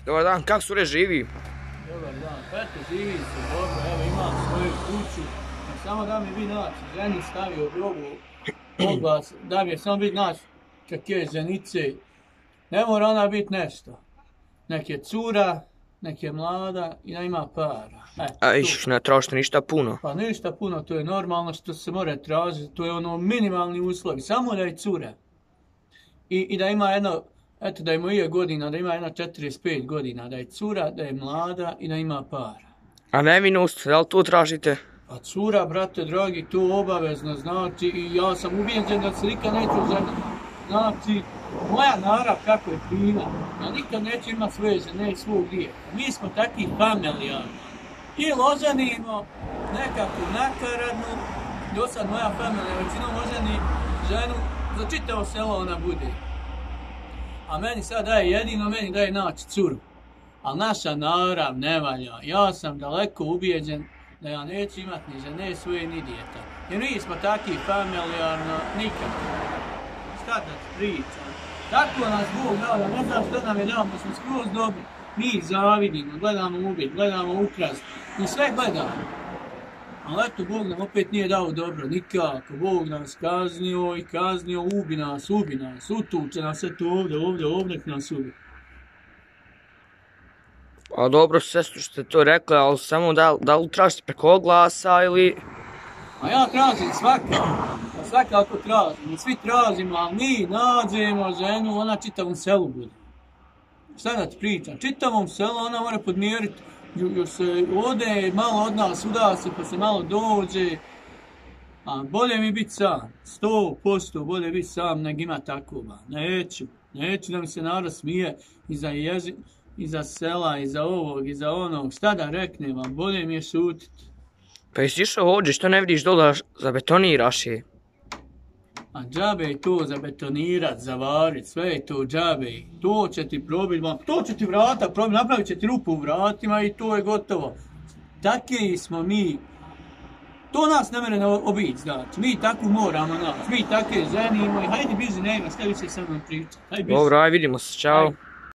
Dobar dan, kako Sure živi? Dobar dan, pa eto živi se dobro, evo imam svoju kuću. Samo da mi vi naći, ženi stavio grobu oglas, da mi je samo biti naći kakve ženice. Ne mora ona biti nešto. Nek je cura, nek je mlada i da ima para. A iš, ne tražite ništa puno. Pa ništa puno, to je normalno što se mora tražiti, to je ono minimalni uslovi, samo da je cura. I da ima jedno, eto da je moje godina, da ima jedno 45 godina, da je cura, da je mlada i da ima para. A nevinost, da li to tražite? A cura, brate dragi, to obavezno znači i ja sam ubijeđen da se nikad neću ženiti. Znači, moja narav kako je fina, ja nikad neću imati svoje žene i svog djeta. Mi smo takvi familijarni. I oženimo nekakvu nakaradnu, do sad moja familija većinom oženi ženu, za čitavo selo ona bude. A meni sad daje jedino, meni daje naći curu. Ali naša narav ne valja. Ja sam daleko ubijeđen da ja neću imati ni žene svoje ni djeta. Jer mi smo takvi familijarno nikad. Šta da ti pričam? Tako nas Bog dao, da ne znam što nam je dao, da smo skroz dobri. Mi zavidimo, gledamo ubiti, gledamo ukrast i sve gledamo. Ali eto, Bog nam opet nije dao dobro, nikako. Bog nas kaznio i kaznio, ubi nas, utuče nas eto ovdje, nek nas ubi. A dobro, sestru što ste to rekli, ali samo da li tražite preko oglasa ili... A ja tražim svakako tražim, i svi tražimo, ali mi nađemo ženu, ona čitavom selu bude. Šta da ti pričam, čitavom selu ona mora podmjeriti, još se ode, malo od nas uda se, pa se malo dođe. A bolje mi biti sam, 100% bolje biti sam nego ima takova. Neću da mi se narod smije iza sela, iza ovog, iza onog, šta da reknem vam, bolje mi je šutiti. Pa jesi išao ovdje, što ne vidiš dole zabetoniraš je? A džabe je to zabetonirat, zavarit, sve je to džabe. To će ti probiti, to će ti vrata probiti, napravit će ti rupu u vratima i to je gotovo. Takvi smo mi. To nas ne mene obići, znači. Mi tako moramo nas, mi takve ženimo i hajde bizi nema, šta više sa mnom pričati. Dobro, aj vidimo se, čao.